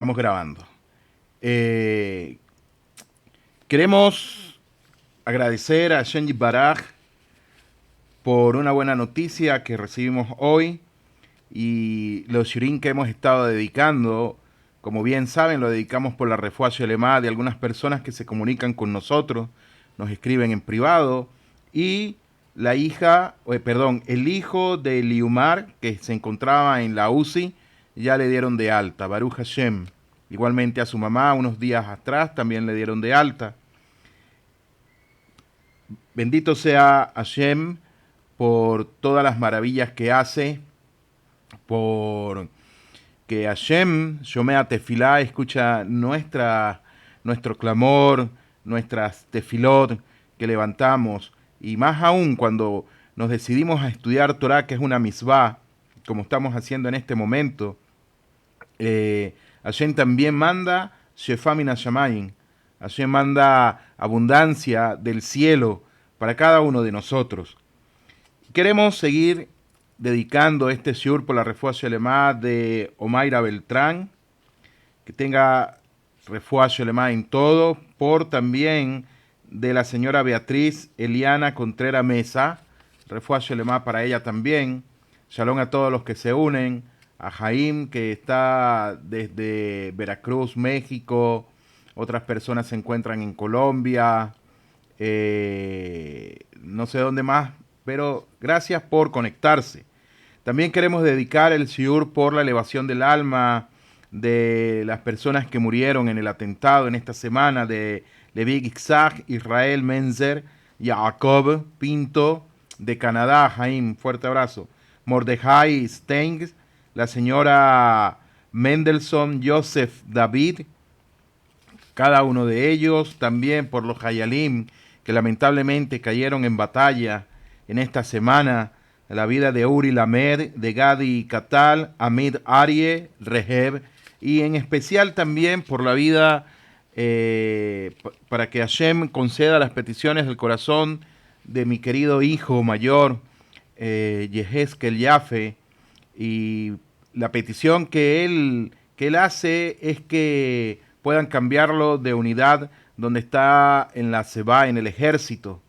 Estamos grabando. Eh, Queremos agradecer a Shenji Baraj por una buena noticia que recibimos hoy y los shirin que hemos estado dedicando, como bien saben, lo dedicamos por la refugia Shelema de algunas personas que se comunican con nosotros, nos escriben en privado y el hijo de Liumar que se encontraba en la UCI ya le dieron de alta, Baruch Hashem. Igualmente a su mamá unos días atrás también le dieron de alta. Bendito sea Hashem por todas las maravillas que hace, por que Hashem, Shomea Tefilá, escucha nuestro clamor, nuestras tefilot que levantamos, y más aún cuando nos decidimos a estudiar Torah, que es una misvah, como estamos haciendo en este momento. Hashem también manda Shefa min hashamayim. Hashem manda abundancia del cielo para cada uno de nosotros. Queremos seguir dedicando este shiur por la refugia Shelema de Omaira Beltrán, que tenga refugia Shelema en todo, por también de la señora Beatriz Eliana Contreras Mesa, refugia Shelema para ella también. Shalom a todos los que se unen, a Jaim, que está desde Veracruz, México, otras personas se encuentran en Colombia, no sé dónde más, pero gracias por conectarse. También queremos dedicar el shiur por la elevación del alma de las personas que murieron en el atentado en esta semana de Levi Gitzhak, Israel Menzer, Jacob Pinto de Canadá, Jaim, fuerte abrazo. Mordejai Stengs, la señora Mendelssohn Joseph David, cada uno de ellos, también por los Hayalim que lamentablemente cayeron en batalla en esta semana, la vida de Uri Lamed, de Gadi Katal, Amid Arie, Reheb, y en especial también por la vida, para que Hashem conceda las peticiones del corazón de mi querido hijo mayor, Yehezkel Yafe, y la petición que él hace es que puedan cambiarlo de unidad donde está en la Seba, en el ejército,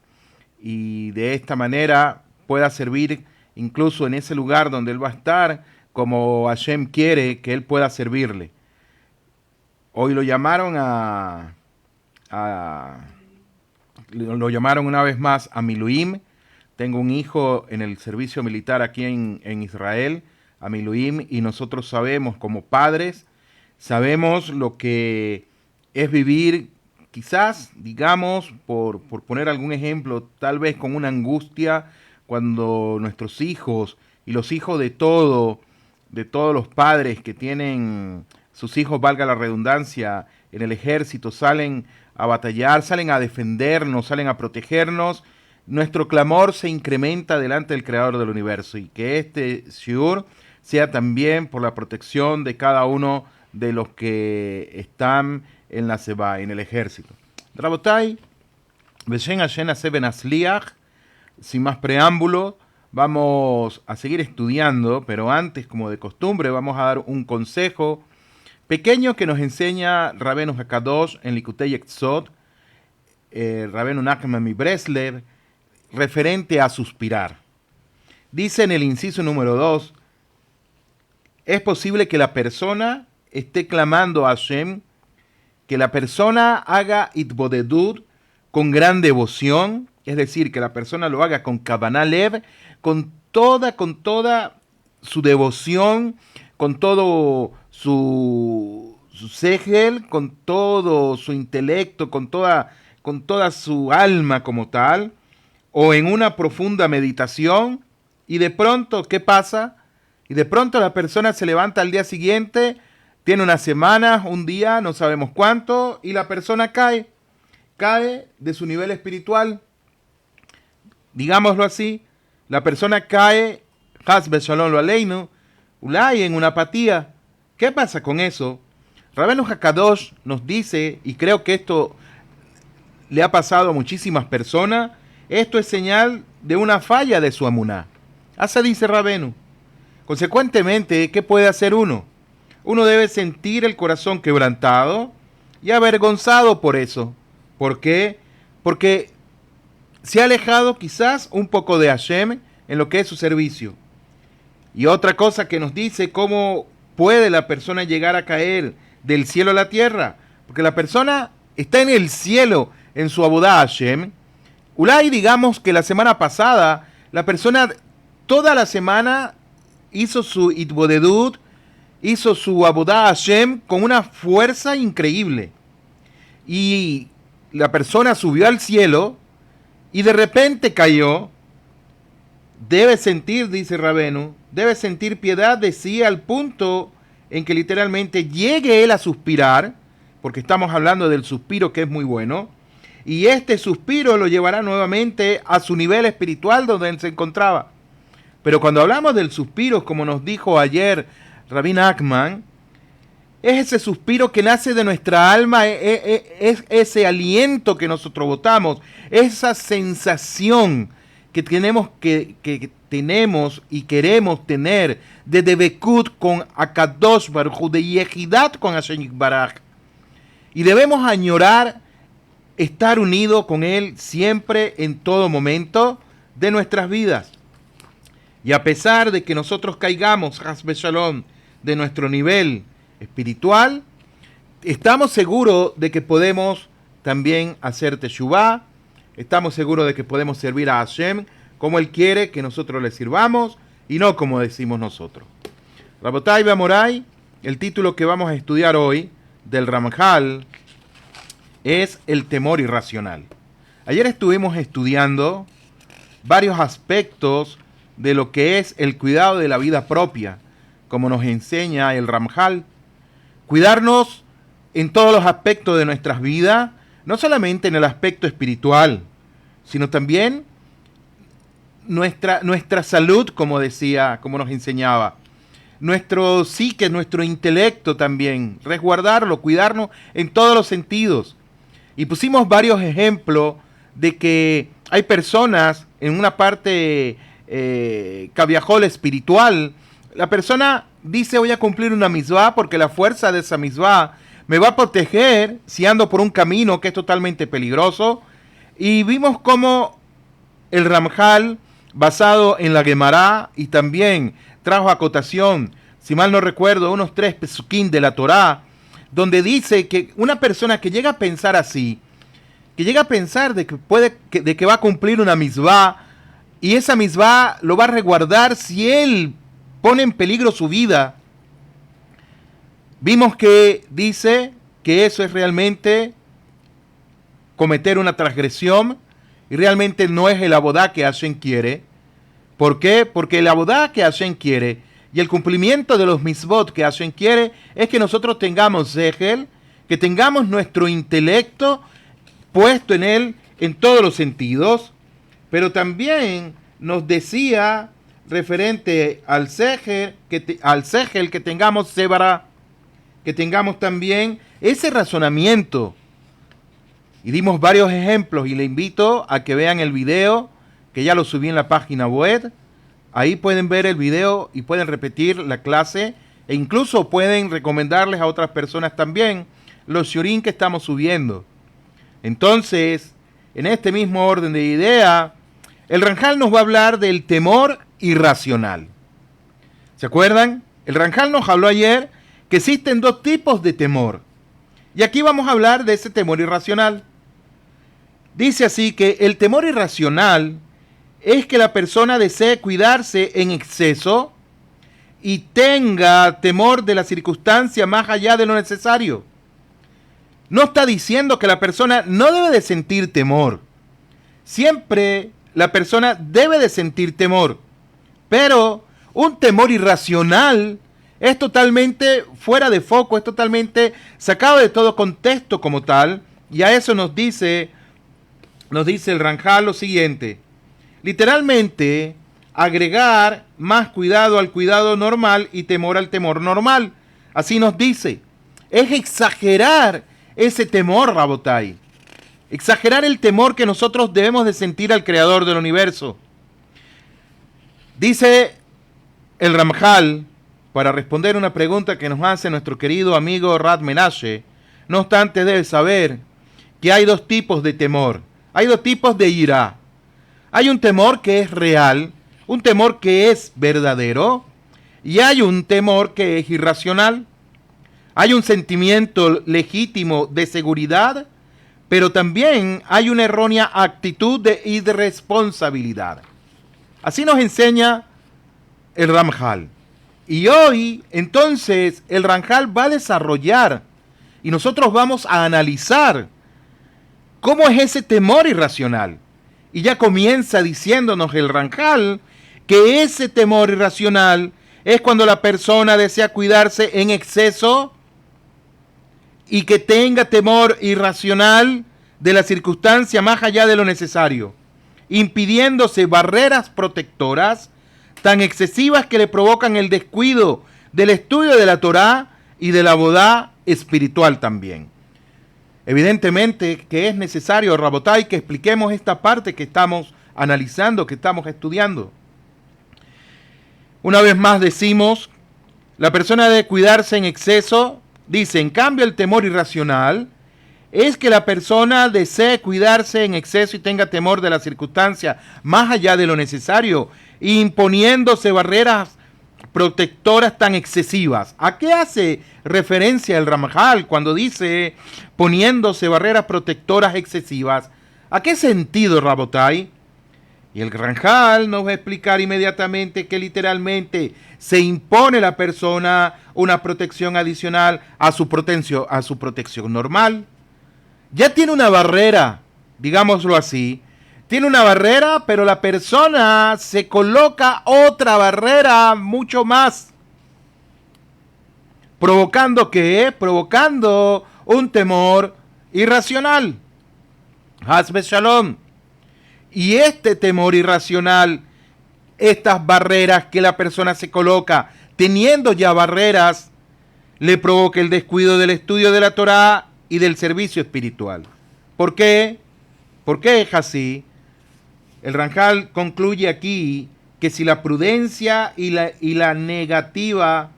y de esta manera pueda servir incluso en ese lugar donde él va a estar, como Hashem quiere que él pueda servirle. Hoy lo llamaron una vez más a Miluim. Tengo un hijo en el servicio militar aquí en Israel, a Miluim, y nosotros sabemos como padres, sabemos lo que es vivir, quizás, digamos, por poner algún ejemplo, tal vez con una angustia, cuando nuestros hijos y los hijos de todos los padres que tienen sus hijos, valga la redundancia, en el ejército, salen a batallar, salen a defendernos, salen a protegernos, nuestro clamor se incrementa delante del Creador del universo, y que este shiur sea también por la protección de cada uno de los que están en la Seba, en el ejército. Rabotai, Beshen Hashem Aseben Asliach, sin más preámbulo, vamos a seguir estudiando, pero antes, como de costumbre, vamos a dar un consejo pequeño que nos enseña Rabenu Hakadosh en Likutei Yetzot, Rabenu Nachman mi Breslev, referente a suspirar. Dice en el inciso número 2, es posible que la persona esté clamando a Hashem, que la persona haga itbodedut con gran devoción, es decir, que la persona lo haga con kavanah lev, con toda su devoción, con todo su segel, con todo su intelecto, con toda su alma como tal, o en una profunda meditación, y de pronto, ¿qué pasa? Y de pronto la persona se levanta al día siguiente, tiene una semana, un día, no sabemos cuánto, y la persona cae de su nivel espiritual. Digámoslo así, la persona cae, Hasbe Shalom lo aleinu, ulay, en una apatía. ¿Qué pasa con eso? Rabenu Hakadosh nos dice, y creo que esto le ha pasado a muchísimas personas, esto es señal de una falla de su amuná. Así dice Rabenu. Consecuentemente, ¿qué puede hacer uno? uno debe sentir el corazón quebrantado y avergonzado por eso. ¿Por qué? Porque se ha alejado quizás un poco de Hashem en lo que es su servicio. Y otra cosa que nos dice cómo puede la persona llegar a caer del cielo a la tierra, porque la persona está en el cielo en su abodá Hashem. Ulay, digamos que la semana pasada la persona toda la semana hizo su itbodedut, hizo su abodá Hashem con una fuerza increíble. Y la persona subió al cielo y de repente cayó. Debe sentir, dice Rabenu, debe sentir piedad de sí al punto en que literalmente llegue él a suspirar, porque estamos hablando del suspiro que es muy bueno, y este suspiro lo llevará nuevamente a su nivel espiritual donde él se encontraba. Pero cuando hablamos del suspiro, como nos dijo ayer Rabbi Nachman, es ese suspiro que nace de nuestra alma, es ese aliento que nosotros botamos, esa sensación que tenemos y queremos tener de debekut con Akadosh Baruj Hu, de yejidad con Hashem Yitbaraj. Y debemos añorar estar unidos con Él siempre, en todo momento de nuestras vidas. Y a pesar de que nosotros caigamos, Hasbe Shalom, de nuestro nivel espiritual, estamos seguros de que podemos también hacer Teshuvah, estamos seguros de que podemos servir a Hashem como Él quiere que nosotros le sirvamos y no como decimos nosotros. Rabotai Bamorai, el título que vamos a estudiar hoy del Ramjal es el temor irracional. Ayer estuvimos estudiando varios aspectos de lo que es el cuidado de la vida propia, como nos enseña el Ramjal. Cuidarnos en todos los aspectos de nuestras vidas, no solamente en el aspecto espiritual, sino también nuestra salud, como decía, como nos enseñaba, nuestro psique, nuestro intelecto también, resguardarlo, cuidarnos en todos los sentidos. Y pusimos varios ejemplos de que hay personas en una parte cabiajol espiritual, la persona dice voy a cumplir una misvá porque la fuerza de esa misvá me va a proteger si ando por un camino que es totalmente peligroso. Y vimos cómo el Ramjal, basado en la Gemara, y también trajo acotación, si mal no recuerdo, unos 3 pesuquín de la Torá, donde dice que una persona que llega a pensar así, que llega a pensar de que va a cumplir una misvá, y esa misvá lo va a resguardar si él pone en peligro su vida, vimos que dice que eso es realmente cometer una transgresión y realmente no es el abodá que Hashem quiere. ¿Por qué? Porque el abodá que Hashem quiere y el cumplimiento de los misbot que Hashem quiere es que nosotros tengamos sehel, que tengamos nuestro intelecto puesto en él en todos los sentidos, pero también nos decía referente al sehel, que tengamos sebara, que tengamos también ese razonamiento. Y dimos varios ejemplos y le invito a que vean el video, que ya lo subí en la página web. Ahí pueden ver el video y pueden repetir la clase e incluso pueden recomendarles a otras personas también los shiurim que estamos subiendo. Entonces, en este mismo orden de idea, el Ramjal nos va a hablar del temor irracional. ¿Se acuerdan? El Ramjal nos habló ayer que existen 2 tipos de temor. Y aquí vamos a hablar de ese temor irracional. Dice así que el temor irracional es que la persona desee cuidarse en exceso y tenga temor de la circunstancia más allá de lo necesario. No está diciendo que la persona no debe de sentir temor. Siempre la persona debe de sentir temor. Pero un temor irracional es totalmente fuera de foco, es totalmente sacado de todo contexto como tal. Y a eso nos dice el Ramjal lo siguiente. Literalmente, agregar más cuidado al cuidado normal y temor al temor normal. Así nos dice. Es exagerar ese temor, Rabotai. Exagerar el temor que nosotros debemos de sentir al Creador del universo. Dice el Ramjal para responder una pregunta que nos hace nuestro querido amigo Rad Menashe. No obstante, debe saber que hay dos tipos de temor, hay dos tipos de ira. Hay un temor que es real, un temor que es verdadero, y hay un temor que es irracional. Hay un sentimiento legítimo de seguridad, pero también hay una errónea actitud de irresponsabilidad. Así nos enseña el Ramjal. Y hoy, entonces, el Ramjal va a desarrollar y nosotros vamos a analizar cómo es ese temor irracional. Y ya comienza diciéndonos el Ramjal que ese temor irracional es cuando la persona desea cuidarse en exceso y que tenga temor irracional de la circunstancia más allá de lo necesario, impidiéndose barreras protectoras tan excesivas que le provocan el descuido del estudio de la Torá y de la bodá espiritual también. Evidentemente que es necesario, Rabotai, que expliquemos esta parte que estamos analizando, que estamos estudiando. Una vez más decimos, la persona debe cuidarse en exceso. Dice, en cambio, el temor irracional es que la persona desee cuidarse en exceso y tenga temor de la circunstancia más allá de lo necesario, imponiéndose barreras protectoras tan excesivas. ¿A qué hace referencia el Ramjal cuando dice poniéndose barreras protectoras excesivas? ¿A qué sentido, Rabotai? Y el Ramjal nos va a explicar inmediatamente que literalmente se impone a la persona una protección adicional a su protección normal. Ya tiene una barrera, digámoslo así, tiene una barrera, pero la persona se coloca otra barrera mucho más. ¿Provocando qué? Provocando un temor irracional. Hasbe Shalom. Y este temor irracional, estas barreras que la persona se coloca, teniendo ya barreras, le provoca el descuido del estudio de la Torá y del servicio espiritual. ¿Por qué? ¿Por qué es así? El Ramjal concluye aquí que si la prudencia y la negativa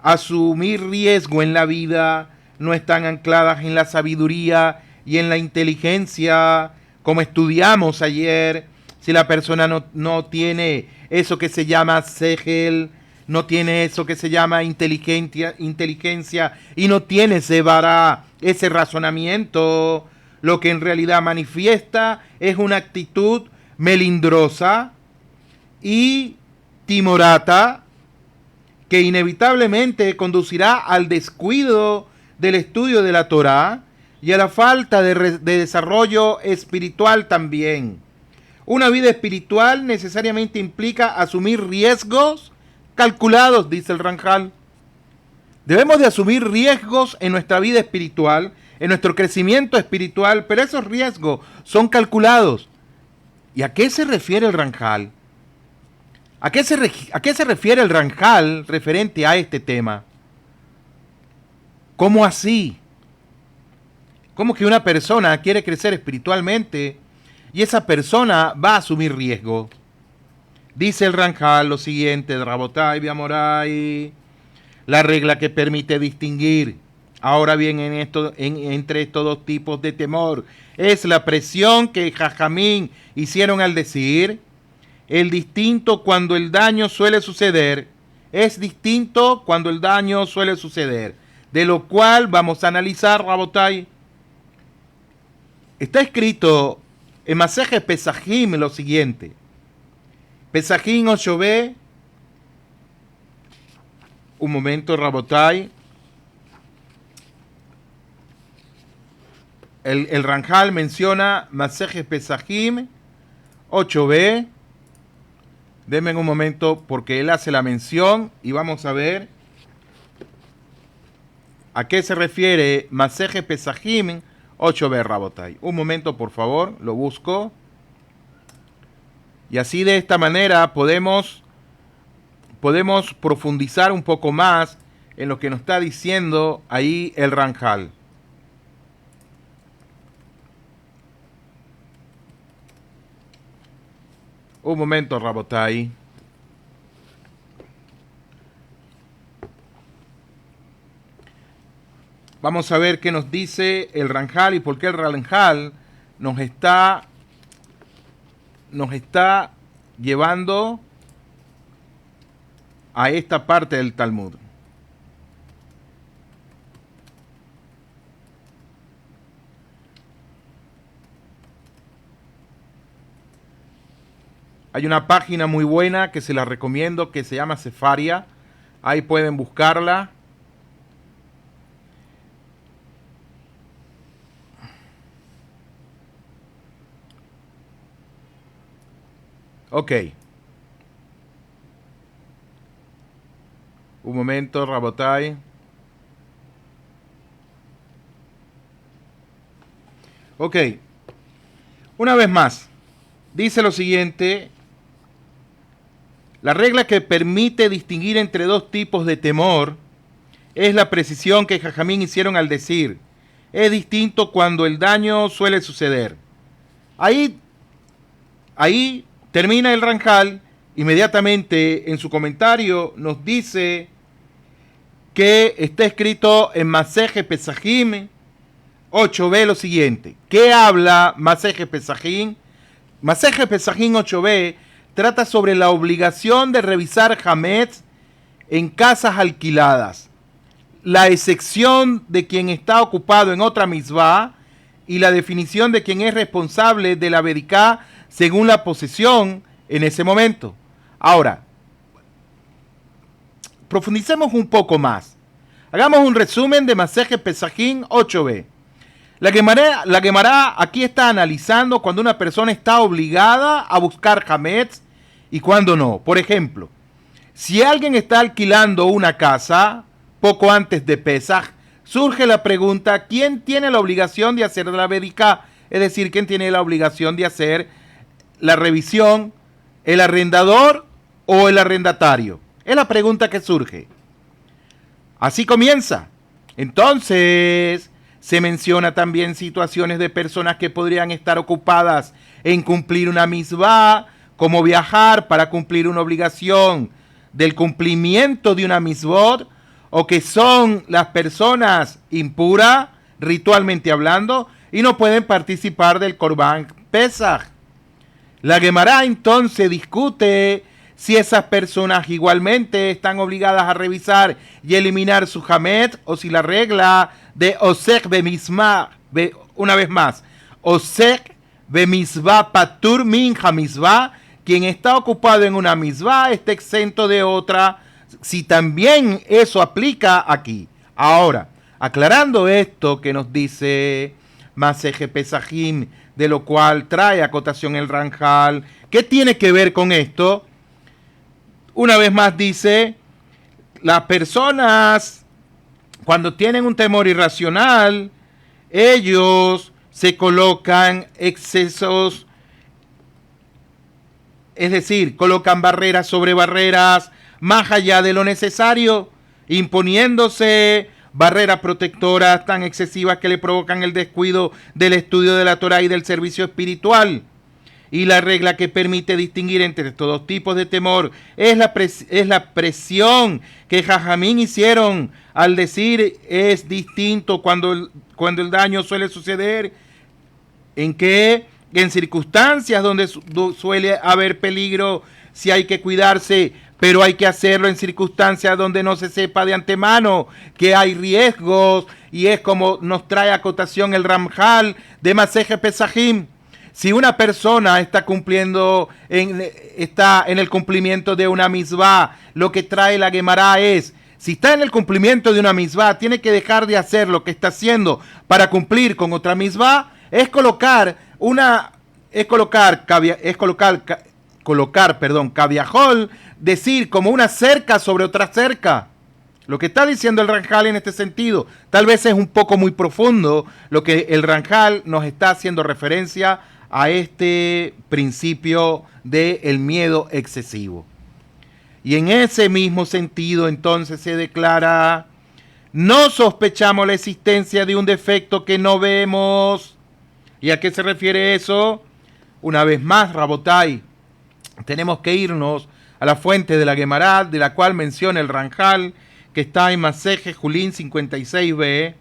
a asumir riesgo en la vida no están ancladas en la sabiduría y en la inteligencia, como estudiamos ayer, si la persona no tiene eso que se llama segel, no tiene eso que se llama inteligencia y no tiene ese razonamiento, lo que en realidad manifiesta es una actitud melindrosa y timorata que inevitablemente conducirá al descuido del estudio de la Torá y a la falta de desarrollo espiritual también. Una vida espiritual necesariamente implica asumir riesgos calculados, dice el Ramjal. Debemos de asumir riesgos en nuestra vida espiritual, en nuestro crecimiento espiritual, pero esos riesgos son calculados. ¿Y a qué se refiere el Ramjal? ¿A qué se refiere el Ramjal referente a este tema? ¿Cómo así? ¿Cómo que una persona quiere crecer espiritualmente y esa persona va a asumir riesgo? Dice el Ramjal lo siguiente, Rabotai Biamorai, la regla que permite distinguir, ahora bien, entre estos dos tipos de temor, es la presión que Jajamín hicieron al decir, el distinto cuando el daño suele suceder, es distinto cuando el daño suele suceder, de lo cual vamos a analizar, Rabotai. Está escrito en Masejes Pesajim lo siguiente, Pesajim 8b, un momento, Rabotai. El Ramjal menciona Masejes Pesajim 8b. Denme un momento porque él hace la mención y vamos a ver a qué se refiere Masejes Pesajim 8b, Rabotai. Un momento, por favor, lo busco. Y así de esta manera podemos profundizar un poco más en lo que nos está diciendo ahí el Ramjal. Un momento, Rabotai. vamos a ver qué nos dice el Ranjal y por qué el Ranjal nos está llevando a esta parte del Talmud. Hay una página muy buena que se la recomiendo que se llama Sefaria. Ahí pueden buscarla. Ok. Un momento, Rabotai. Ok. Una vez más. Dice lo siguiente. La regla que permite distinguir entre dos tipos de temor es la precisión que Jajamín hicieron al decir: es distinto cuando el daño suele suceder. Ahí termina el Ranjal. Inmediatamente en su comentario nos dice que está escrito en Maseje Pesajim 8b lo siguiente. ¿Qué habla Maseje Pesajim? Maseje Pesajim 8b trata sobre la obligación de revisar Hametz en casas alquiladas, la excepción de quien está ocupado en otra misvá y la definición de quien es responsable de la Bediká según la posesión en ese momento. Ahora, profundicemos un poco más. Hagamos un resumen de Maseje Pesajim 8b. La Gemara aquí está analizando cuando una persona está obligada a buscar Hametz y cuando no. Por ejemplo, si alguien está alquilando una casa poco antes de Pesaj, surge la pregunta: ¿quién tiene la obligación de hacer la Bediká? Es decir, ¿quién tiene la obligación de hacer la revisión? ¿El arrendador o el arrendatario? Es la pregunta que surge. Así comienza. Entonces, se menciona también situaciones de personas que podrían estar ocupadas en cumplir una misvá, como viajar para cumplir una obligación del cumplimiento de una misvot, o que son las personas impuras, ritualmente hablando, y no pueden participar del Korban Pesaj. La Gemara entonces discute si esas personas igualmente están obligadas a revisar y eliminar su Hametz, o si la regla de Osek Bemisma, una vez más, Osek Bemisvá Patur Min HaMisvá, quien está ocupado en una misvá está exento de otra, si también eso aplica aquí. Ahora, aclarando esto que nos dice Maseje Pesajim, de lo cual trae acotación el Ranjal, ¿qué tiene que ver con esto? Una vez más dice: las personas cuando tienen un temor irracional, ellos se colocan excesos, es decir, colocan barreras sobre barreras más allá de lo necesario, imponiéndose barreras protectoras tan excesivas que le provocan el descuido del estudio de la Torá y del servicio espiritual. Y la regla que permite distinguir entre estos dos tipos de temor es la presión que Jajamín hicieron al decir: es distinto cuando el daño suele suceder. ¿En qué? En circunstancias donde suele haber peligro, si hay que cuidarse, pero hay que hacerlo en circunstancias donde no se sepa de antemano que hay riesgos, y es como nos trae acotación el Ramjal de Maseje Pesajim. Si una persona está en el cumplimiento de una misvá, lo que trae la Gemara es: si está en el cumplimiento de una misvá, tiene que dejar de hacer lo que está haciendo para cumplir con otra misvá. Es colocar cabiajol, decir, como una cerca sobre otra cerca. Lo que está diciendo el Ranjal en este sentido, tal vez es un poco muy profundo lo que el Ranjal nos está haciendo referencia a este principio del miedo excesivo. Y en ese mismo sentido entonces se declara: no sospechamos la existencia de un defecto que no vemos. ¿Y a qué se refiere eso? Una vez más, Rabotai, tenemos que irnos a la fuente de la Gemara, de la cual menciona el Ranjal, que está en Maseje Julín 56b,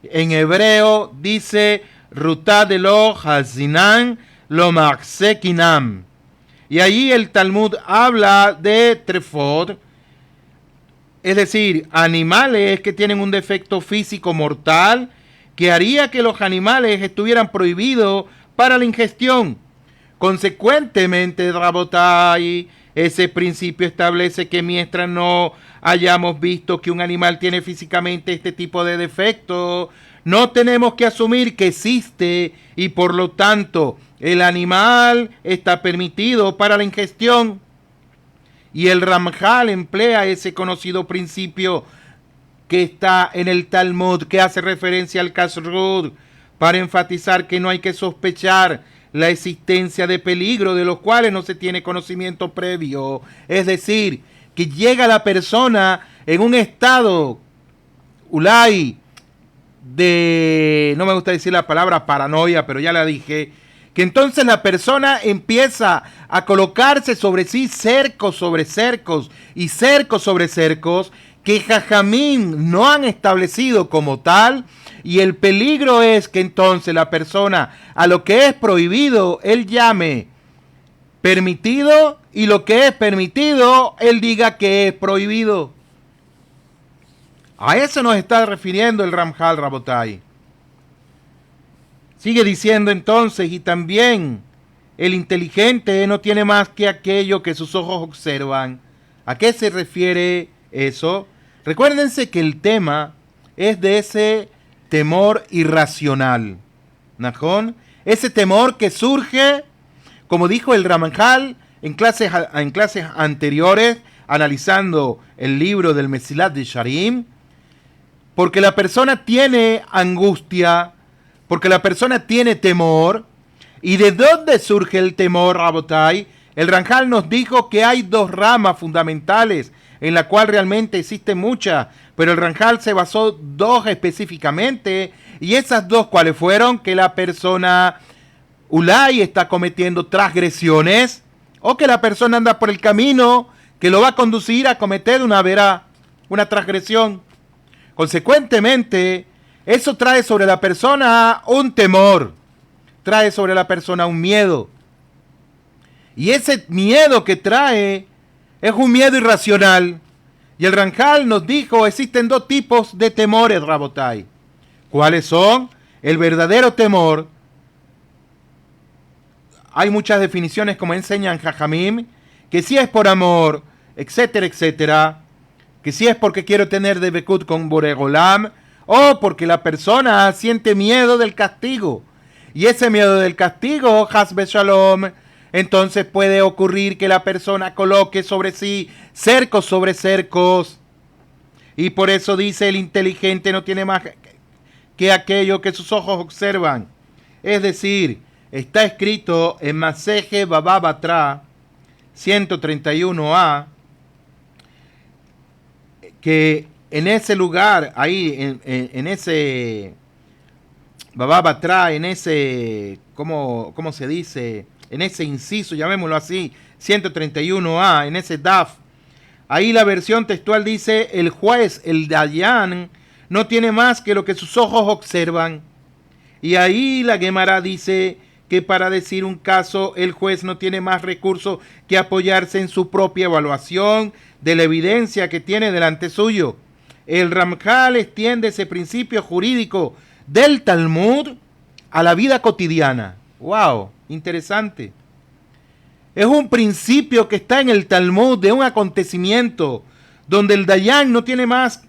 En hebreo dice Rutá de lo Hazinan lo Marsekinam. Y allí el Talmud habla de trefot, es decir, animales que tienen un defecto físico mortal que haría que los animales estuvieran prohibidos para la ingestión. Consecuentemente, Rabotai, ese principio establece que mientras no hayamos visto que un animal tiene físicamente este tipo de defecto, no tenemos que asumir que existe y por lo tanto el animal está permitido para la ingestión. Y el Ramjal emplea ese conocido principio que está en el Talmud, que hace referencia al Kashrut, para enfatizar que no hay que sospechar la existencia de peligro de los cuales no se tiene conocimiento previo. Es decir, que llega la persona en un estado, ulay, de, no me gusta decir la palabra paranoia, pero ya la dije, que entonces la persona empieza a colocarse sobre sí cercos sobre cercos y cercos sobre cercos que Jajamín no han establecido como tal, y el peligro es que entonces la persona a lo que es prohibido él llame permitido y lo que es permitido él diga que es prohibido. A eso nos está refiriendo el Ramjal, Rabotai. Sigue diciendo entonces, y también el inteligente no tiene más que aquello que sus ojos observan. ¿A qué se refiere eso? Recuérdense que el tema es de ese temor irracional, ¿najón? Ese temor que surge, como dijo el Ramjal en clases anteriores, analizando el libro del Mesilat Yesharim, porque la persona tiene angustia, porque la persona tiene temor. ¿Y de dónde surge el temor, Rabotai? El Ramjal nos dijo que hay dos ramas fundamentales, en la cual realmente existen muchas, pero el Ramjal se basó dos específicamente, y esas dos, ¿cuáles fueron? Que la persona ulay está cometiendo transgresiones, o que la persona anda por el camino que lo va a conducir a cometer una transgresión. Consecuentemente, eso trae sobre la persona un temor, trae sobre la persona un miedo. Y ese miedo que trae es un miedo irracional. Y el Ramjal nos dijo, existen dos tipos de temores, Rabotai. ¿Cuáles son? El verdadero temor. Hay muchas definiciones, como enseñan Jajamim, que si es por amor, etcétera, etcétera, que si es porque quiero tener debekut con Boregolam, o porque la persona siente miedo del castigo. Y ese miedo del castigo, Hasbe Shalom, entonces puede ocurrir que la persona coloque sobre sí cercos sobre cercos. Y por eso dice, el inteligente no tiene más que aquello que sus ojos observan. Es decir, está escrito en Maseje Baba Batra 131a, que en ese lugar, ahí, en ese Baba Batra, en ese, ¿cómo se dice? En ese inciso, llamémoslo así, 131a, en ese DAF, ahí la versión textual dice, el juez, el Dayan, no tiene más que lo que sus ojos observan. Y ahí la Gemara dice que para decir un caso, el juez no tiene más recurso que apoyarse en su propia evaluación de la evidencia que tiene delante suyo. El Ramjal extiende ese principio jurídico del Talmud a la vida cotidiana. ¡Wow! Interesante. Es un principio que está en el Talmud de un acontecimiento donde el Dayan no tiene más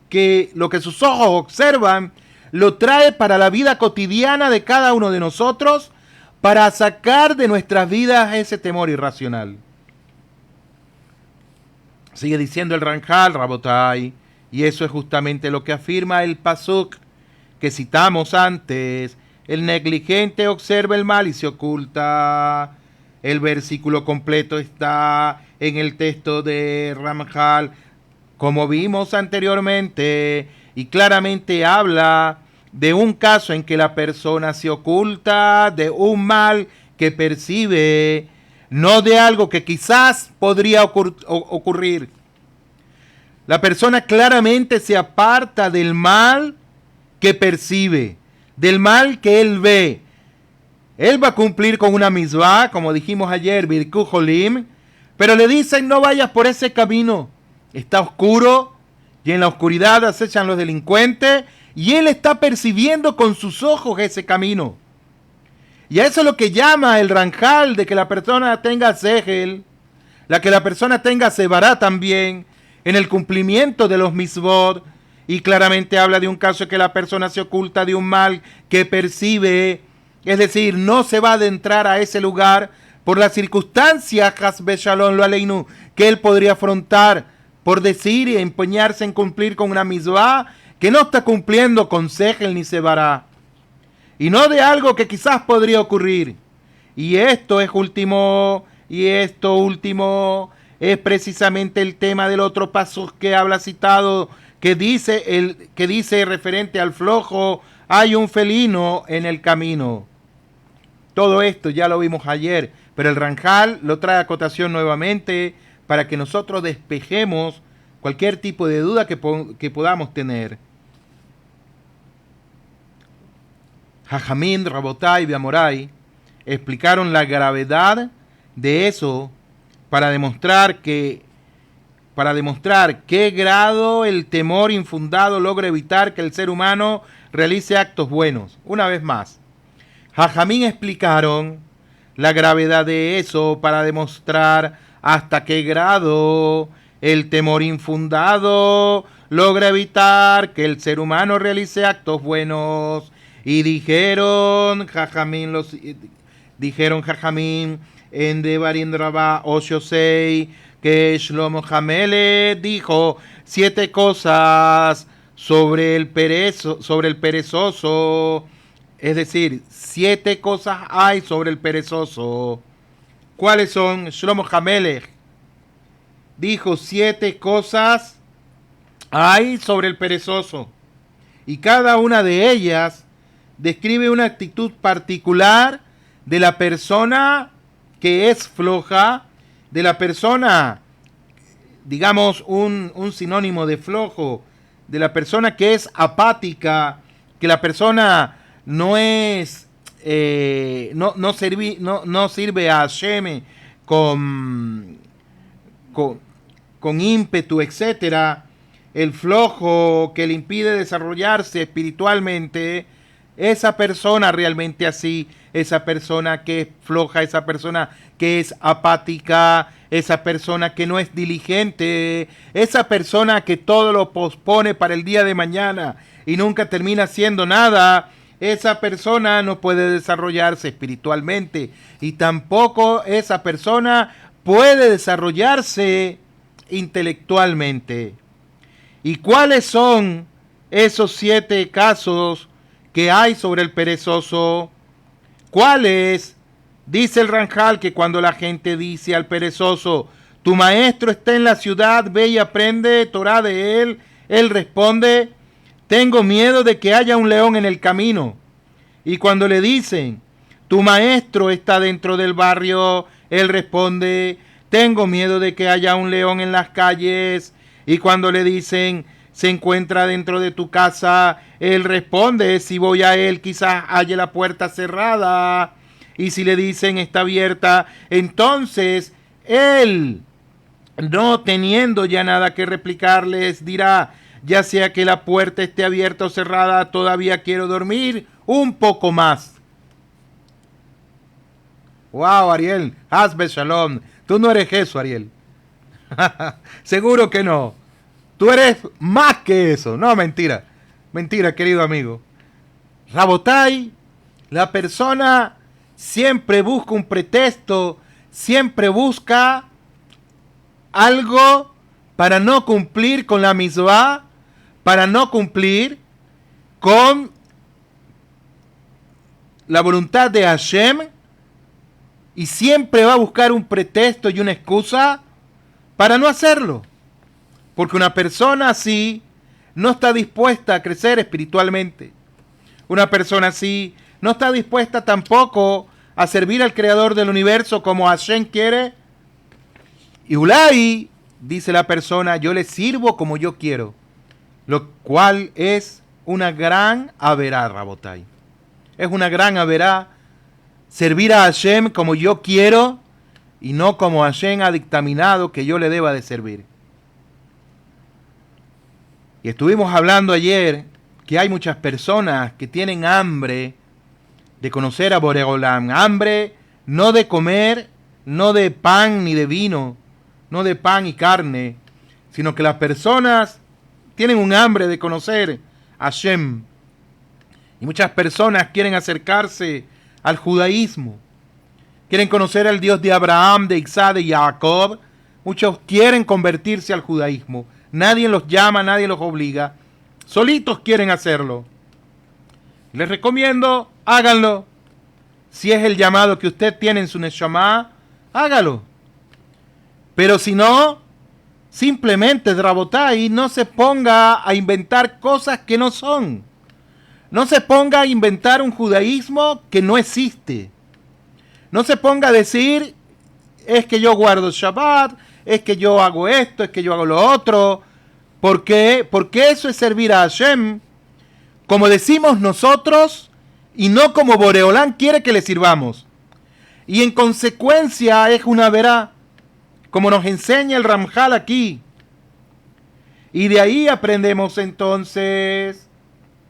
que lo que sus ojos observan, lo trae para la vida cotidiana de cada uno de nosotros para sacar de nuestras vidas ese temor irracional. Sigue diciendo el Ramjal, Rabotai, y eso es justamente lo que afirma el pasuk que citamos antes. El negligente observa el mal y se oculta. El versículo completo está en el texto de Ramjal, como vimos anteriormente, y claramente habla de un caso en que la persona se oculta de un mal que percibe, no de algo que quizás podría ocurrir. La persona claramente se aparta del mal que percibe, del mal que él ve. Él va a cumplir con una misvá, como dijimos ayer, Birku Jolim, pero le dicen no vayas por ese camino. Está oscuro y en la oscuridad acechan los delincuentes y él está percibiendo con sus ojos ese camino. Y a eso es lo que llama el Ranjal, de que la persona tenga Sehel, que la persona tenga Sebará también, en el cumplimiento de los misvot, y claramente habla de un caso que la persona se oculta de un mal que percibe, es decir, no se va a adentrar a ese lugar por las circunstancias, Hasbe Shalom lo aleinu, que él podría afrontar por decir y empeñarse en cumplir con una misvá que no está cumpliendo con Sehel ni Sebará, y no de algo que quizás podría ocurrir. Y esto último es precisamente el tema del otro paso que habla citado, que dice referente al flojo, hay un felino en el camino. Todo esto ya lo vimos ayer, pero el Ranjal lo trae a cotación nuevamente para que nosotros despejemos cualquier tipo de duda que podamos tener. Jajamín, Rabotai y Biamorai explicaron la gravedad de eso para demostrar qué grado el temor infundado logra evitar que el ser humano realice actos buenos. Una vez más, Jajamín explicaron la gravedad de eso para demostrar hasta qué grado el temor infundado logra evitar que el ser humano realice actos buenos. Y dijeron Jajamín en Devarim Rabá Oshosei, que Shlomo Hamele dijo 7 cosas sobre el perezoso, es decir, 7 cosas hay sobre el perezoso. ¿Cuáles son? Shlomo Hamelech dijo 7 cosas hay sobre el perezoso, y cada una de ellas describe una actitud particular de la persona que es floja, de la persona, digamos, un sinónimo de flojo, de la persona que es apática, que la persona no es, no sirve a Hashem con ímpetu, etcétera. El flojo que le impide desarrollarse espiritualmente, esa persona realmente así, esa persona que es floja, esa persona que es apática, esa persona que no es diligente, esa persona que todo lo pospone para el día de mañana y nunca termina haciendo nada, esa persona no puede desarrollarse espiritualmente y tampoco esa persona puede desarrollarse intelectualmente. ¿Y cuáles son esos 7 casos que hay sobre el perezoso? ¿Cuáles? Dice el Ranjal que cuando la gente dice al perezoso, tu maestro está en la ciudad, ve y aprende Torah de él, él responde, tengo miedo de que haya un león en el camino. Y cuando le dicen, tu maestro está dentro del barrio, él responde, tengo miedo de que haya un león en las calles. Y cuando le dicen, se encuentra dentro de tu casa, él responde, si voy a él quizás haya la puerta cerrada. Y si le dicen está abierta, entonces él, no teniendo ya nada que replicarles, dirá, ya sea que la puerta esté abierta o cerrada, todavía quiero dormir un poco más. Wow, Ariel, Hasbe Shalom, tú no eres eso, Ariel. Seguro que no. Tú eres más que eso. No, mentira. Mentira, querido amigo. Rabotai, la persona siempre busca un pretexto, siempre busca algo para no cumplir con la misvá, para no cumplir con la voluntad de Hashem, y siempre va a buscar un pretexto y una excusa para no hacerlo. Porque una persona así no está dispuesta a crecer espiritualmente. Una persona así no está dispuesta tampoco a servir al Creador del universo como Hashem quiere. Y dice la persona, yo le sirvo como yo quiero. Lo cual es una gran averá, Rabotai. Es una gran averá servir a Hashem como yo quiero y no como Hashem ha dictaminado que yo le deba de servir. Y estuvimos hablando ayer que hay muchas personas que tienen hambre de conocer a Borei Olam, hambre no de comer, no de pan ni de vino, no de pan y carne, sino que las personas tienen un hambre de conocer a Hashem. Y muchas personas quieren acercarse al judaísmo, quieren conocer al Dios de Abraham, de Isaac, de Jacob. Muchos quieren convertirse al judaísmo. Nadie los llama, nadie los obliga. Solitos quieren hacerlo. Les recomiendo, háganlo. Si es el llamado que usted tiene en su neshama, hágalo. Pero si no, simplemente, Rabotai, no se ponga a inventar cosas que no son. No se ponga a inventar un judaísmo que no existe. No se ponga a decir, es que yo guardo Shabbat, es que yo hago esto, es que yo hago lo otro. ¿Por qué? Porque eso es servir a Hashem, como decimos nosotros, y no como Borei Olam quiere que le sirvamos. Y en consecuencia es una verá, como nos enseña el Ramjal aquí. Y de ahí aprendemos entonces,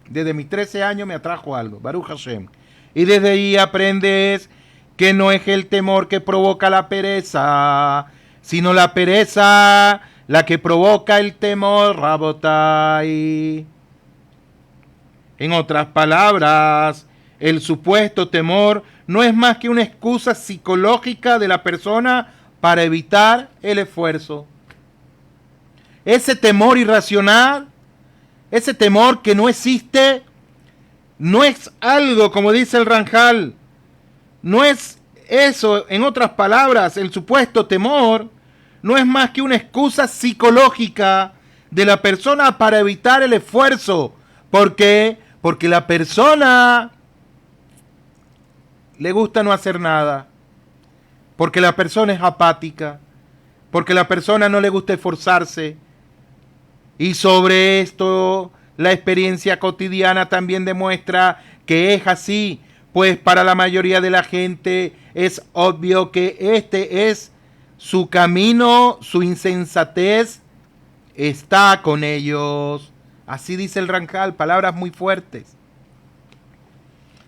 desde mis 13 años me atrajo algo, Baruch Hashem. Y desde ahí aprendes que no es el temor que provoca la pereza, sino la pereza la que provoca el temor, Rabotai. En otras palabras, el supuesto temor no es más que una excusa psicológica de la persona para evitar el esfuerzo. Ese temor irracional, ese temor que no existe, no es algo, como dice el Ramjal, no es eso. En otras palabras, el supuesto temor no es más que una excusa psicológica de la persona para evitar el esfuerzo. ¿Por qué? Porque la persona le gusta no hacer nada, porque la persona es apática, porque la persona no le gusta esforzarse. Y sobre esto la experiencia cotidiana también demuestra que es así, pues para la mayoría de la gente es obvio que este es su camino, su insensatez está con ellos. Así dice el Ramjal, palabras muy fuertes.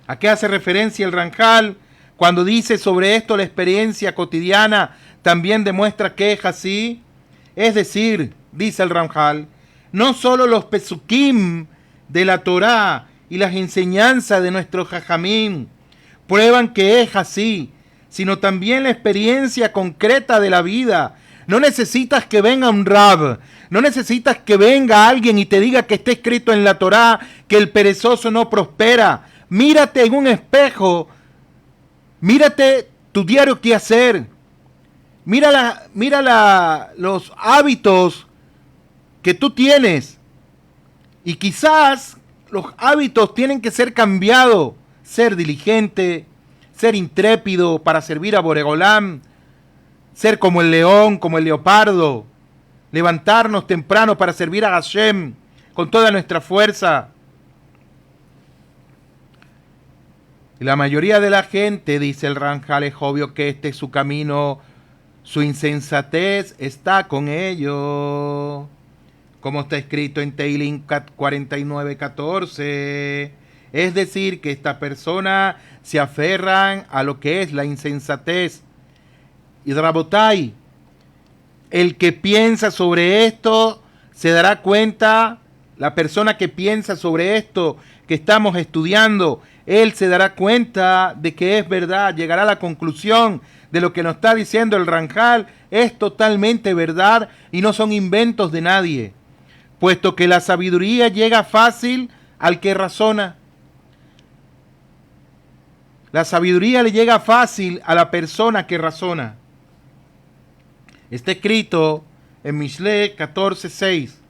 ¿A qué hace referencia el Ramjal cuando dice sobre esto la experiencia cotidiana también demuestra que es así? Es decir, dice el Ramjal, no solo los pesukim de la Torá y las enseñanzas de nuestro Jajamín prueban que es así, sino también la experiencia concreta de la vida. No necesitas que venga un rab, no necesitas que venga alguien y te diga que está escrito en la Torá que el perezoso no prospera. Mírate en un espejo, mírate tu diario quehacer, mira los hábitos que tú tienes, y quizás los hábitos tienen que ser cambiados, ser diligente, ser intrépido para servir a Borei Olam, ser como el león, como el leopardo, levantarnos temprano para servir a Hashem con toda nuestra fuerza. Y la mayoría de la gente, dice el Ramjal, es obvio que este es su camino, su insensatez está con ellos. Como está escrito en Tehilim 49:14. Es decir, que esta persona se aferran a lo que es la insensatez. Y Rabotai, el que piensa sobre esto se dará cuenta, la persona que piensa sobre esto que estamos estudiando, él se dará cuenta de que es verdad, llegará a la conclusión de lo que nos está diciendo el Ramjal, es totalmente verdad y no son inventos de nadie, puesto que la sabiduría llega fácil al que razona. La sabiduría le llega fácil a la persona que razona. Está escrito en Mishle 14:6.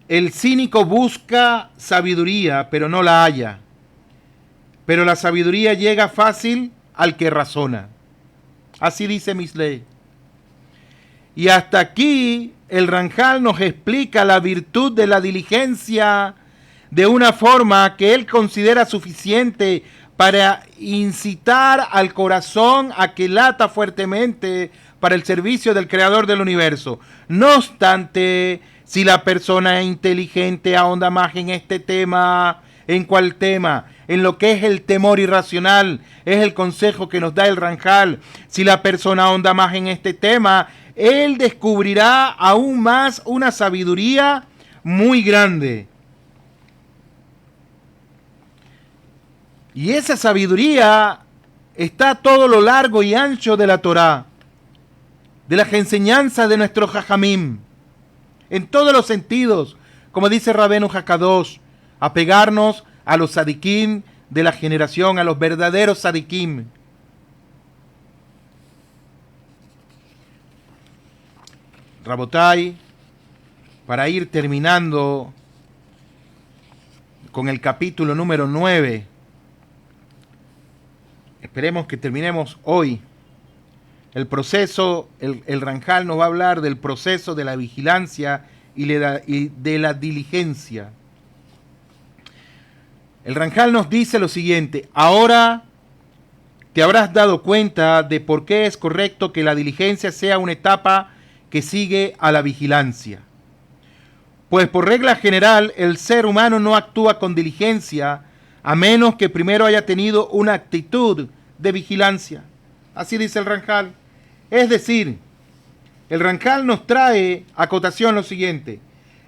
El cínico busca sabiduría, pero no la halla. Pero la sabiduría llega fácil al que razona. Así dice Mishle. Y hasta aquí el Ramjal nos explica la virtud de la diligencia de una forma que él considera suficiente para incitar al corazón a que lata fuertemente para el servicio del Creador del universo. No obstante, si la persona inteligente ahonda más en este tema, ¿en cuál tema? En lo que es el temor irracional, es el consejo que nos da el Ramjal. Si la persona ahonda más en este tema, él descubrirá aún más una sabiduría muy grande. Y esa sabiduría está a todo lo largo y ancho de la Torá, de las enseñanzas de nuestro Jajamim, en todos los sentidos, como dice Rabenu Hakadosh, apegarnos a los sadikim de la generación, a los verdaderos sadikim. Rabotai, para ir terminando con el capítulo número 9, esperemos que terminemos hoy. El proceso, el Ramjal nos va a hablar del proceso de la vigilancia y de la diligencia. El Ramjal nos dice lo siguiente: ahora te habrás dado cuenta de por qué es correcto que la diligencia sea una etapa que sigue a la vigilancia. Pues por regla general el ser humano no actúa con diligencia a menos que primero haya tenido una actitud de vigilancia. Así dice el Ramjal. Es decir, el Ramjal nos trae acotación lo siguiente: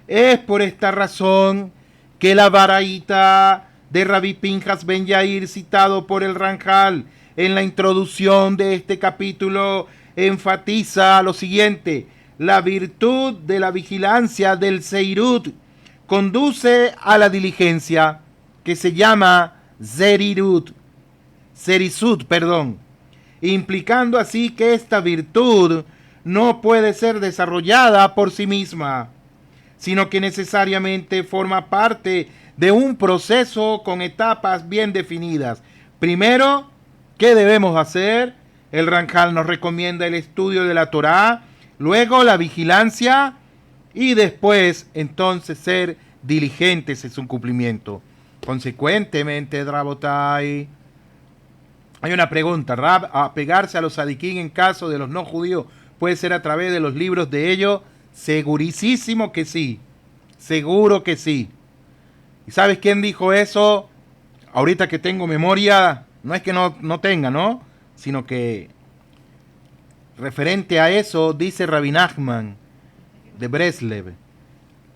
es por esta razón que la baraita de Rabbi Pinjas Ben Yair, citado por el Ramjal en la introducción de este capítulo, enfatiza lo siguiente: la virtud de la vigilancia del Seirut conduce a la diligencia, que se llama Zerisut, implicando así que esta virtud no puede ser desarrollada por sí misma, sino que necesariamente forma parte de un proceso con etapas bien definidas. Primero, ¿qué debemos hacer? El Ramjal nos recomienda el estudio de la Torá, luego la vigilancia y después entonces ser diligentes en su cumplimiento. Consecuentemente, Rabotai, hay una pregunta: Rab, ¿apegarse a los sadiquín en caso de los no judíos puede ser a través de los libros de ellos? Segurísimo que sí, seguro que sí. ¿Y sabes quién dijo eso? Ahorita que tengo memoria, no es que no tenga, ¿no? Sino que referente a eso dice Rabbi Nachman de Breslev,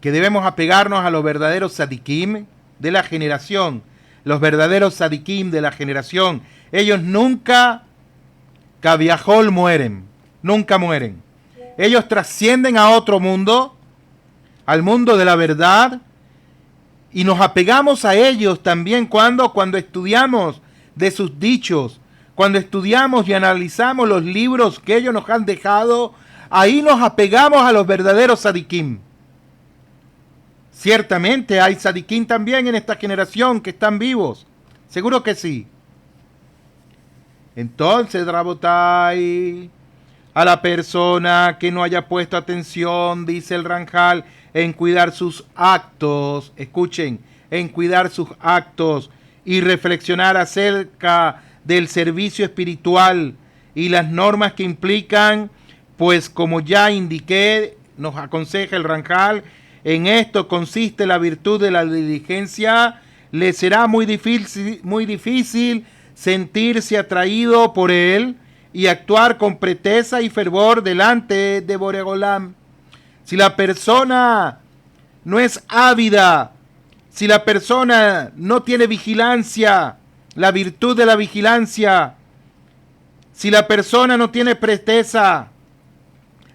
que debemos apegarnos a los verdaderos sadikim de la generación. Los verdaderos sadikim de la generación, ellos nunca caviajol mueren, nunca mueren. Ellos trascienden a otro mundo, al mundo de la verdad, y nos apegamos a ellos también cuando estudiamos de sus dichos, cuando estudiamos y analizamos los libros que ellos nos han dejado. Ahí nos apegamos a los verdaderos sadikim. Ciertamente hay sadikim también en esta generación que están vivos, seguro que sí. Entonces, Rabotai, a la persona que no haya puesto atención, dice el Ramjal, en cuidar sus actos, escuchen, en cuidar sus actos y reflexionar acerca del servicio espiritual y las normas que implican, pues como ya indiqué, nos aconseja el Ramjal, en esto consiste la virtud de la diligencia. Le será muy difícil sentirse atraído por él y actuar con preteza y fervor delante de Boreolam. Si la persona no es ávida, si la persona no tiene vigilancia, la virtud de la vigilancia, si la persona no tiene preteza,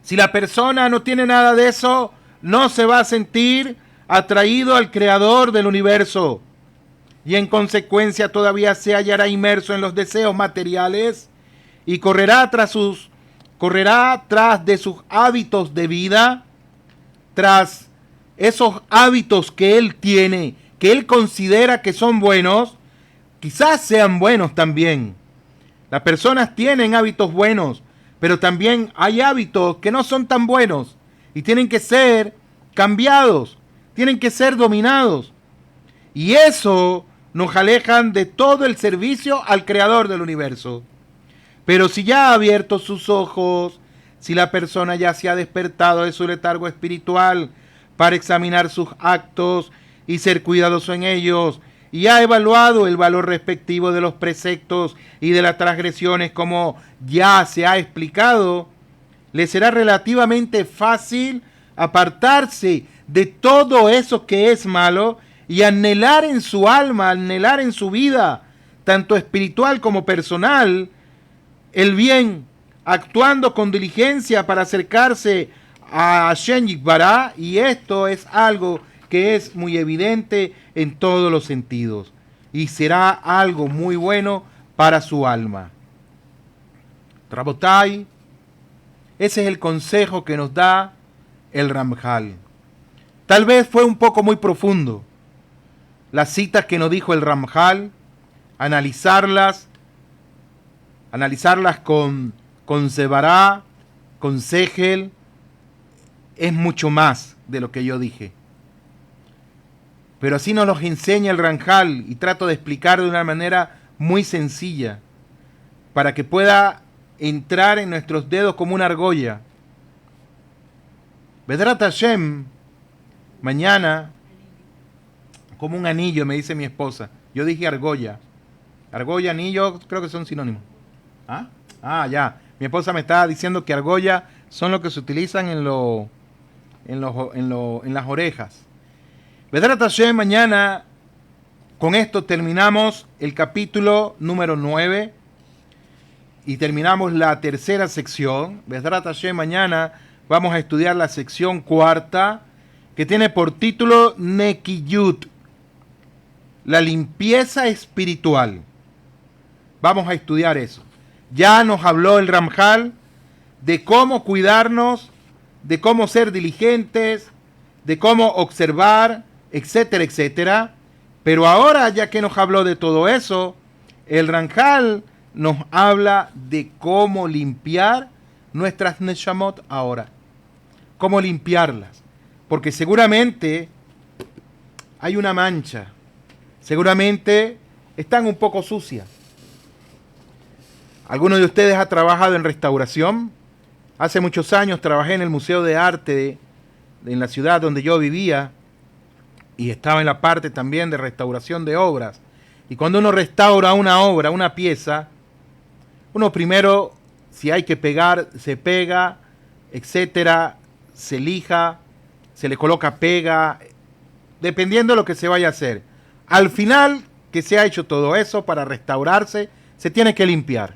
si la persona no tiene nada de eso, no se va a sentir atraído al Creador del universo, y en consecuencia todavía se hallará inmerso en los deseos materiales y correrá tras de sus hábitos de vida, tras esos hábitos que él tiene, que él considera que son buenos. Quizás sean buenos también. Las personas tienen hábitos buenos, pero también hay hábitos que no son tan buenos, y tienen que ser cambiados, tienen que ser dominados. Y eso nos alejan de todo el servicio al Creador del universo. Pero si ya ha abierto sus ojos, si la persona ya se ha despertado de su letargo espiritual para examinar sus actos y ser cuidadoso en ellos, y ha evaluado el valor respectivo de los preceptos y de las transgresiones como ya se ha explicado, le será relativamente fácil apartarse de todo eso que es malo y anhelar en su alma, anhelar en su vida, tanto espiritual como personal, el bien, actuando con diligencia para acercarse a Hashem Yitbaraj, y esto es algo que es muy evidente en todos los sentidos y será algo muy bueno para su alma. Rabotai, ese es el consejo que nos da el Ramjal. Tal vez fue un poco muy profundo las citas que nos dijo el Ramjal, analizarlas con Sebará, con Segel, es mucho más de lo que yo dije. Pero así nos los enseña el Ramjal y trato de explicar de una manera muy sencilla para que pueda entrar en nuestros dedos como una argolla. Bedrat Hashem, mañana, como un anillo, me dice mi esposa. Yo dije argolla. Argolla, anillo, creo que son sinónimos. Ya. Mi esposa me estaba diciendo que argolla son lo que se utilizan en las orejas. Bedrat Hashem, mañana, con esto terminamos el capítulo número 9 y terminamos la tercera sección. Bedrat Hashem, mañana vamos a estudiar la sección cuarta, que tiene por título Nekiyut, la limpieza espiritual. Vamos a estudiar eso. Ya nos habló el Ramjal de cómo cuidarnos, de cómo ser diligentes, de cómo observar, etcétera, etcétera. Pero ahora, ya que nos habló de todo eso, el Ramjal nos habla de cómo limpiar nuestras Neshamot ahora. Cómo limpiarlas. Porque seguramente hay una mancha. Seguramente están un poco sucias. ¿Alguno de ustedes ha trabajado en restauración? Hace muchos años trabajé en el Museo de Arte en la ciudad donde yo vivía y estaba en la parte también de restauración de obras. Y cuando uno restaura una obra, una pieza, uno primero, si hay que pegar, se pega, etcétera, se lija, se le coloca pega, dependiendo de lo que se vaya a hacer. Al final que se ha hecho todo eso para restaurarse, se tiene que limpiar.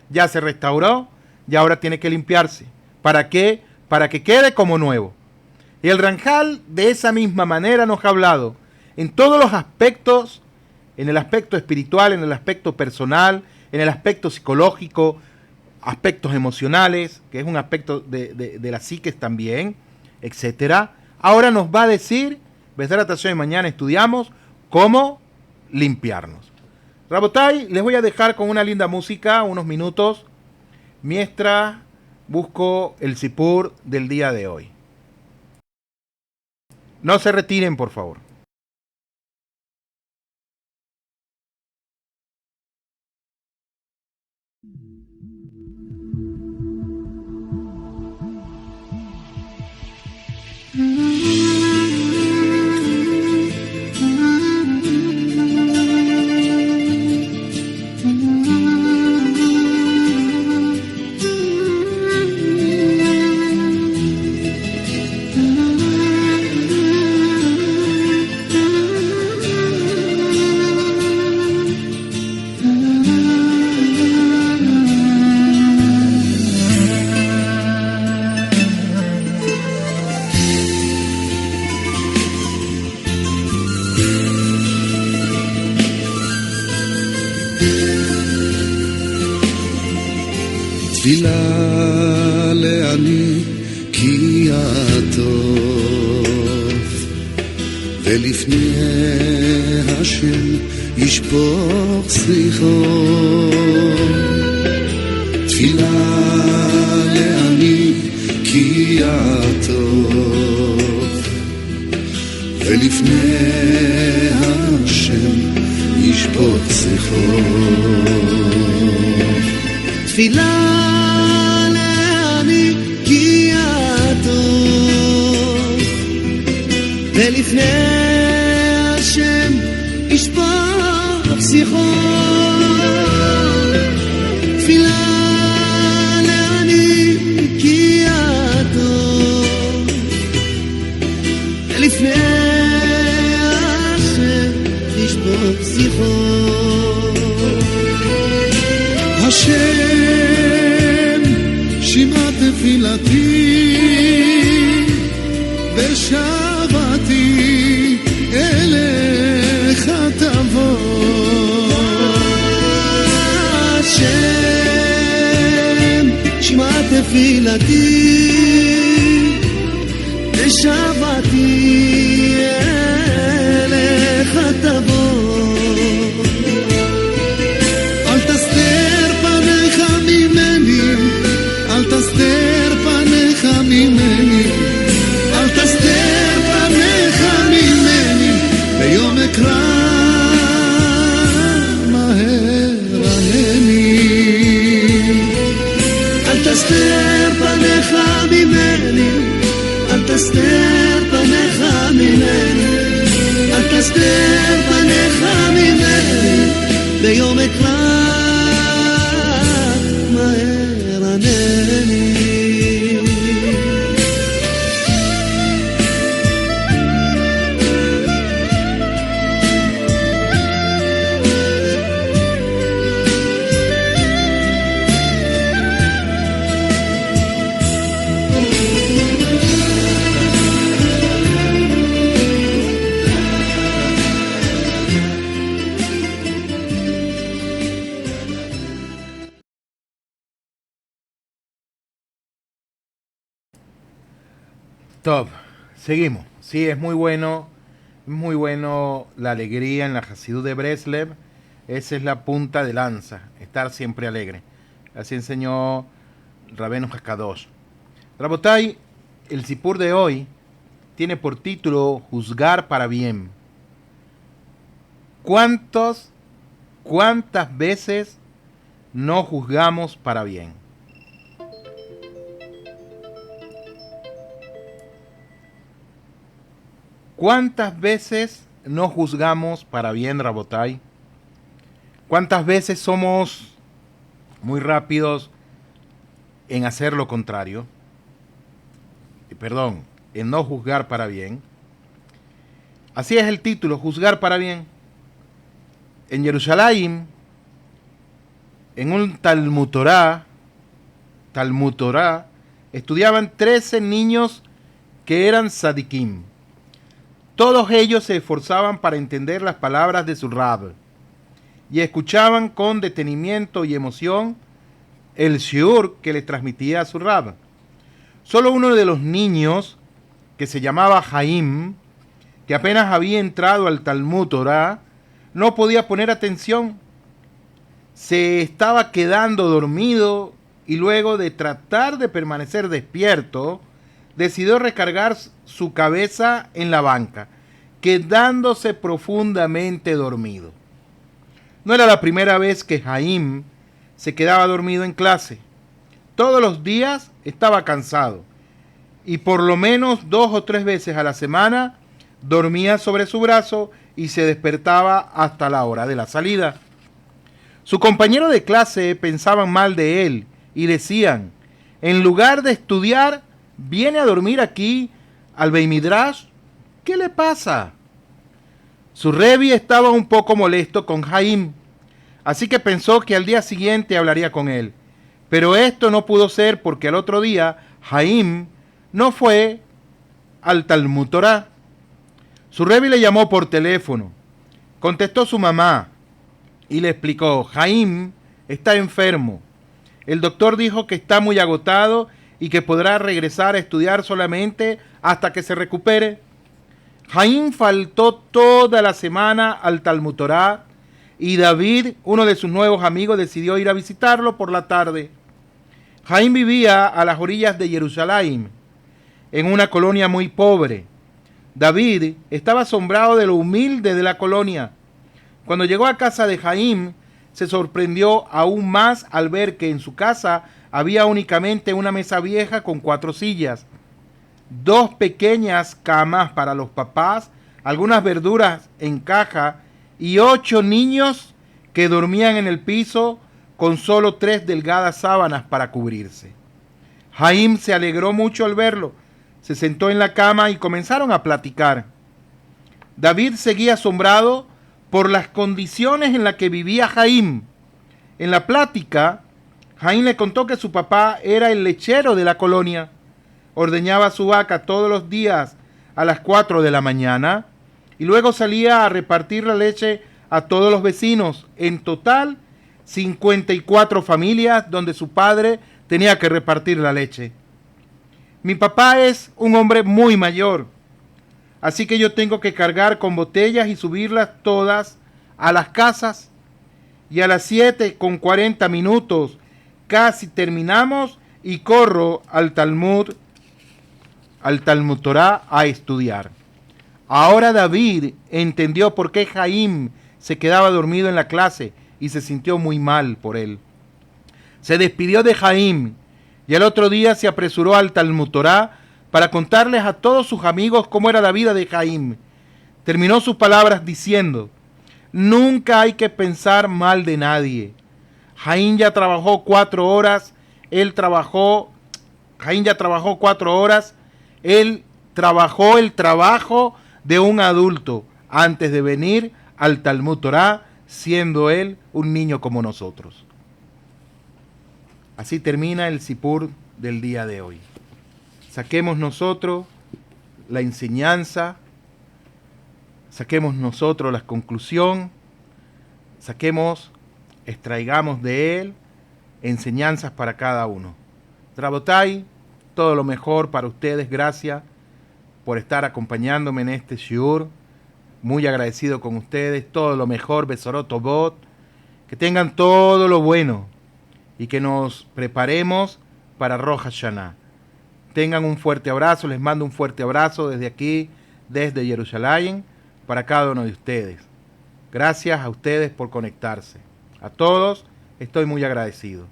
Ya se restauró y ahora tiene que limpiarse. ¿Para qué? Para que quede como nuevo. Y el Ramjal de esa misma manera nos ha hablado en todos los aspectos, en el aspecto espiritual, en el aspecto personal, en el aspecto psicológico, aspectos emocionales, que es un aspecto de la psique también, etcétera. Ahora nos va a decir, Bedrat Hashem, mañana estudiamos cómo limpiarnos. Rabotai, les voy a dejar con una linda música, unos minutos, mientras busco el sipur del día de hoy. No se retiren, por favor. תפילה לעני כי הטוב ולפני השם ישפוך סליחו תפילה לעני כי הטוב ולפני השם ישפוט שיחו תפילה לעני כי הטוב ולפני השם ישפוט שיחו תפילה לעני כי הטוב ולפני השם ישפוט שיחו השם שמע תפילתי ושבתי אליך תבוא השם שמע תפילתי ושבתי אליך תבוא אל תסתר פניך ממני אל תסתר פניך ממני אל תסתר פניך ממני ביום אקרא מהר ענני אל תסתר פניך ממני אל תסתר פניך ממני אל תסתר פניך ממני ביום אקרא מהר ענני Top, seguimos. Sí, es muy bueno la alegría en la Hasidut de Breslev. Esa es la punta de lanza, estar siempre alegre. Así enseñó Rabbeinu Hakadosh. Rabotay, el sipur de hoy tiene por título Juzgar para bien. ¿Cuántas veces no juzgamos para bien? ¿Cuántas veces no juzgamos para bien, Rabotay? ¿Cuántas veces somos muy rápidos en hacer lo contrario? Perdón, en no juzgar para bien. Así es el título, Juzgar para bien. En Jerusalén, en un Talmud Torah, estudiaban 13 niños que eran tzadikim. Todos ellos se esforzaban para entender las palabras de su Rab y escuchaban con detenimiento y emoción el shiur que les transmitía a su Rab. Solo uno de los niños, que se llamaba Jaim, que apenas había entrado al Talmud Torah, no podía poner atención. Se estaba quedando dormido y luego de tratar de permanecer despierto, decidió recargar su cabeza en la banca, quedándose profundamente dormido. No era la primera vez que Jaim se quedaba dormido en clase. Todos los días estaba cansado y por lo menos 2 o 3 veces a la semana dormía sobre su brazo y se despertaba hasta la hora de la salida. Su compañero de clase pensaban mal de él y decían, en lugar de estudiar, ¿viene a dormir aquí al Beit Midrash? ¿Qué le pasa? Su Rebbi estaba un poco molesto con Jaim, así que pensó que al día siguiente hablaría con él. Pero esto no pudo ser porque al otro día Jaim no fue al Talmud Torah. Su Rebbi le llamó por teléfono. Contestó su mamá y le explicó, Jaim está enfermo. El doctor dijo que está muy agotado y que podrá regresar a estudiar solamente hasta que se recupere. Jaim faltó toda la semana al Talmud Torah y David, uno de sus nuevos amigos, decidió ir a visitarlo por la tarde. Jaim vivía a las orillas de Jerusalén, en una colonia muy pobre. David estaba asombrado de lo humilde de la colonia. Cuando llegó a casa de Jaim, se sorprendió aún más al ver que en su casa había únicamente una mesa vieja con 4 sillas, 2 pequeñas camas para los papás, algunas verduras en caja y 8 niños que dormían en el piso con solo 3 delgadas sábanas para cubrirse. Jaim se alegró mucho al verlo, se sentó en la cama y comenzaron a platicar. David seguía asombrado por las condiciones en las que vivía Jaim. En la plática, Jaim le contó que su papá era el lechero de la colonia. Ordeñaba su vaca todos los días a las 4 de la mañana y luego salía a repartir la leche a todos los vecinos. En total, 54 familias donde su padre tenía que repartir la leche. Mi papá es un hombre muy mayor, así que yo tengo que cargar con botellas y subirlas todas a las casas. Y a las 7:40 casi terminamos y corro al Talmud Torah a estudiar. Ahora David entendió por qué Jaim se quedaba dormido en la clase y se sintió muy mal por él. Se despidió de Jaim y el otro día se apresuró al Talmud Torah para contarles a todos sus amigos cómo era la vida de Jaim. Terminó sus palabras diciendo: nunca hay que pensar mal de nadie. Jaim ya trabajó 4 horas, él trabajó el trabajo de un adulto antes de venir al Talmud Torah, siendo él un niño como nosotros. Así termina el Sipur del día de hoy. Saquemos nosotros la enseñanza, saquemos nosotros la conclusión, extraigamos de él enseñanzas para cada uno. Rabotai, todo lo mejor para ustedes, gracias por estar acompañándome en este shiur, muy agradecido con ustedes, todo lo mejor, Besorot Tovot, que tengan todo lo bueno y que nos preparemos para Rosh Hashanah. Tengan un fuerte abrazo, les mando un fuerte abrazo desde aquí, desde Jerusalén, para cada uno de ustedes. Gracias a ustedes por conectarse. A todos estoy muy agradecido.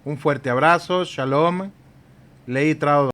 Un fuerte abrazo, Shalom, Leí Trao.